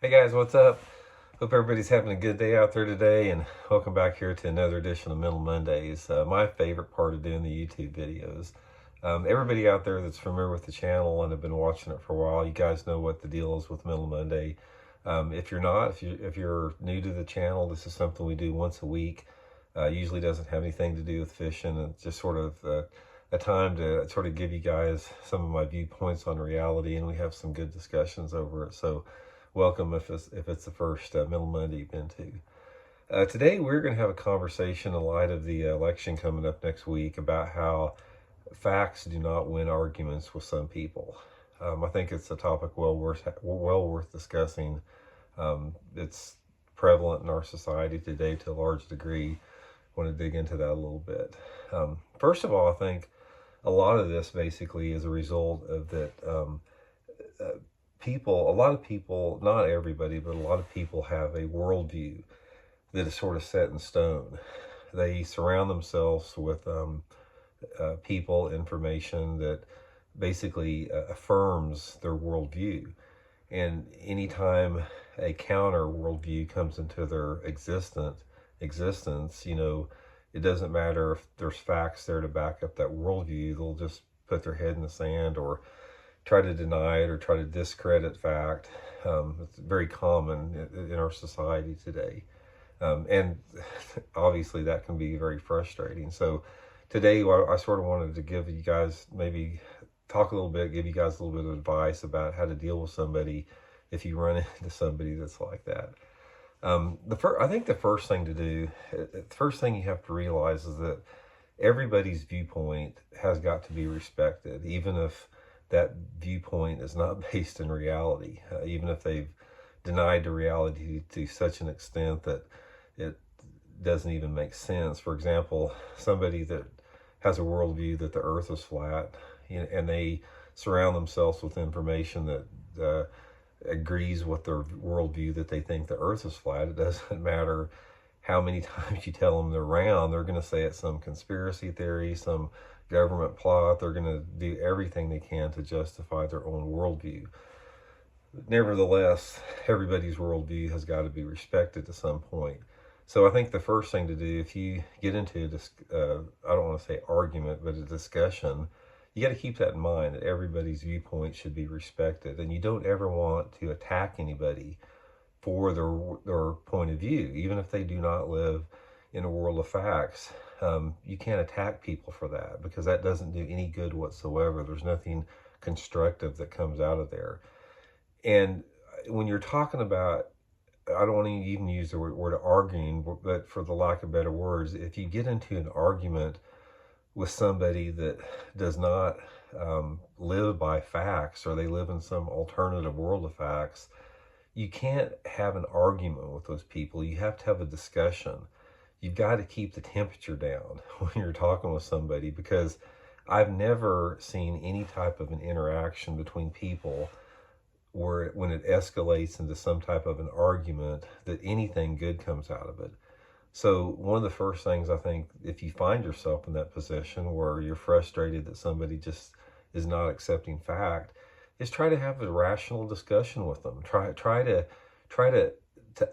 Hey guys, what's up? Hope everybody's having a good day out there today, and welcome back here to another edition of Mental Mondays. My favorite part of doing the YouTube videos. Everybody out there that's familiar with the channel and have been watching it for a while, you guys know what the deal is with Mental Monday. If you're not, if you're new to the channel, this is something we do once a week. Usually doesn't have anything to do with fishing. It's just sort of a time to sort of give you guys some of my viewpoints on reality, and we have some good discussions over it. So welcome if it's the first Middle Monday you've been to. Today we're going to have a conversation in light of the election coming up next week about how facts do not win arguments with some people. I think it's a topic well worth discussing. It's prevalent in our society today to a large degree. I want to dig into that a little bit. First of all, I think a lot of this basically is a result of that a lot of people, not everybody, but a lot of people have a worldview that is sort of set in stone. They surround themselves with people, information that basically affirms their worldview. And anytime a counter worldview comes into their existence, it doesn't matter if there's facts there to back up that worldview. They'll just put their head in the sand or try to deny it or try to discredit fact. It's very common in our society today. And obviously that can be very frustrating. So today I sort of wanted to give you guys, maybe talk a little bit, give you guys a little bit of advice about how to deal with somebody if you run into somebody that's like that. I think the first thing to do, the first thing you have to realize is that everybody's viewpoint has got to be respected, even if that viewpoint is not based in reality, even if they've denied the reality to such an extent that it doesn't even make sense. For example, somebody that has a worldview that the earth is flat, and they surround themselves with information that agrees with their worldview that they think the earth is flat. It doesn't matter how many times you tell them they're round, they're going to say it's some conspiracy theory, some government plot. They're going to do everything they can to justify their own worldview. Nevertheless, everybody's worldview has got to be respected to some point. So I think the first thing to do, if you get into I don't want to say argument, but a discussion, you got to keep that in mind, that everybody's viewpoint should be respected. And you don't ever want to attack anybody for their point of view, even if they do not live in a world of facts. You can't attack people for that, because that doesn't do any good whatsoever. There's nothing constructive that comes out of there. And when you're talking about, I don't want to even use the word arguing, but for the lack of better words, if you get into an argument with somebody that does not live by facts, or they live in some alternative world of facts, you can't have an argument with those people. You have to have a discussion. You've got to keep the temperature down when you're talking with somebody, because I've never seen any type of an interaction between people where when it escalates into some type of an argument, that anything good comes out of it. So one of the first things, I think, if you find yourself in that position where you're frustrated that somebody just is not accepting fact, is try to have a rational discussion with them. Try to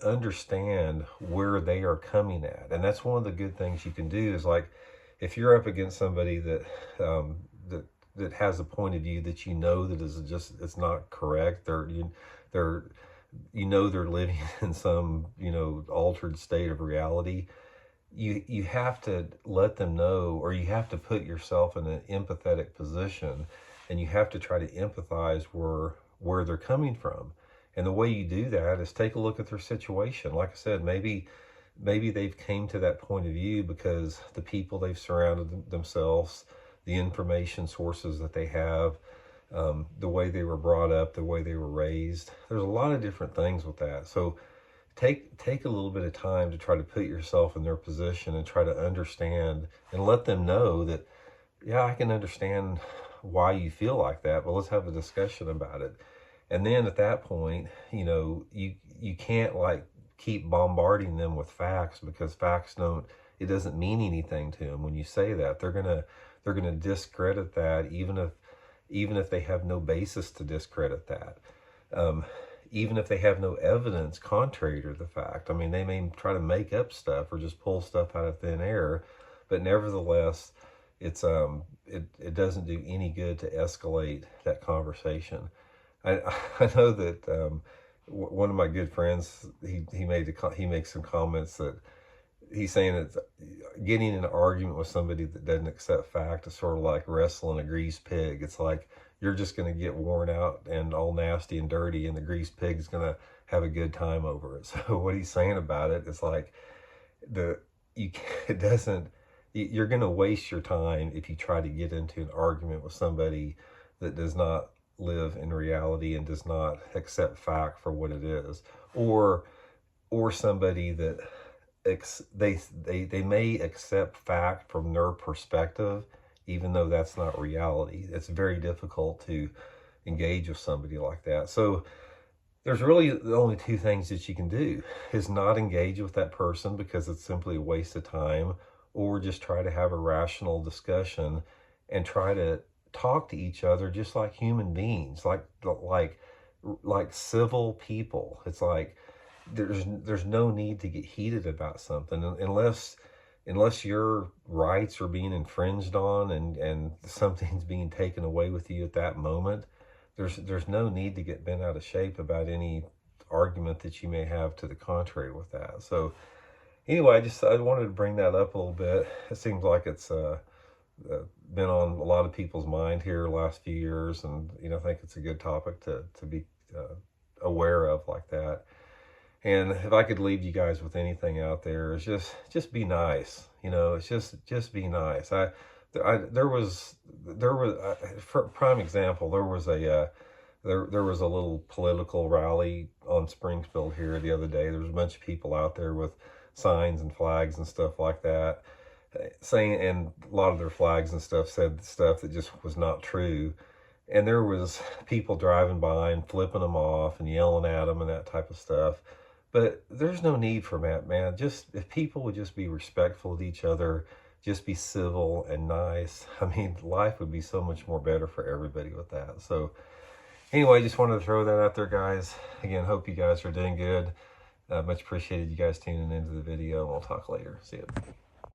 understand where they are coming at. And that's one of the good things you can do, is like, if you're up against somebody that that has a point of view that that is just, it's not correct. They're living in some altered state of reality. You have to let them know, or you have to put yourself in an empathetic position, and you have to try to empathize where they're coming from. And the way you do that is take a look at their situation. Like I said, maybe they've came to that point of view because the people they've surrounded themselves, the information sources that they have, the way they were brought up, the way they were raised. There's a lot of different things with that. So take a little bit of time to try to put yourself in their position and try to understand, and let them know that, yeah, I can understand why you feel like that, but let's have a discussion about it. And then at that point, you can't keep bombarding them with facts, because facts it doesn't mean anything to them when you say that. They're gonna discredit that, even if they have no basis to discredit that. even if they have no evidence contrary to the fact. I mean, they may try to make up stuff or just pull stuff out of thin air, but nevertheless, it doesn't do any good to escalate that conversation. I I know that one of my good friends, he makes some comments that he's saying that getting in an argument with somebody that doesn't accept fact is sort of like wrestling a greased pig. It's like you're just going to get worn out and all nasty and dirty, and the greased pig is going to have a good time over it. So what he's saying about it is like the you it doesn't you're going to waste your time if you try to get into an argument with somebody that does not live in reality and does not accept fact for what it is, or somebody that they may accept fact from their perspective, even though that's not reality. It's very difficult to engage with somebody like that. So there's really the only two things that you can do is not engage with that person because it's simply a waste of time, or just try to have a rational discussion and try to talk to each other just like human beings, like civil people. It's like there's no need to get heated about something unless your rights are being infringed on and something's being taken away with you at that moment. There's no need to get bent out of shape about any argument that you may have to the contrary with that. So anyway, I wanted to bring that up a little bit. It seems like it's been on a lot of people's mind here the last few years, and I think it's a good topic to be aware of like that. And if I could leave you guys with anything out there, is just be nice. It's just be nice. There was for prime example, there was a little political rally on Springfield here the other day. There was a bunch of people out there with signs and flags and stuff like that, saying, and a lot of their flags and stuff said stuff that just was not true. And there was people driving by and flipping them off and yelling at them and that type of stuff. But there's no need for that, man. Just if people would just be respectful of each other, just be civil and nice, I mean, life would be so much more better for everybody with that. So anyway, just wanted to throw that out there, guys. Again, hope you guys are doing good. Much appreciated you guys tuning into the video, and we'll talk later. See you.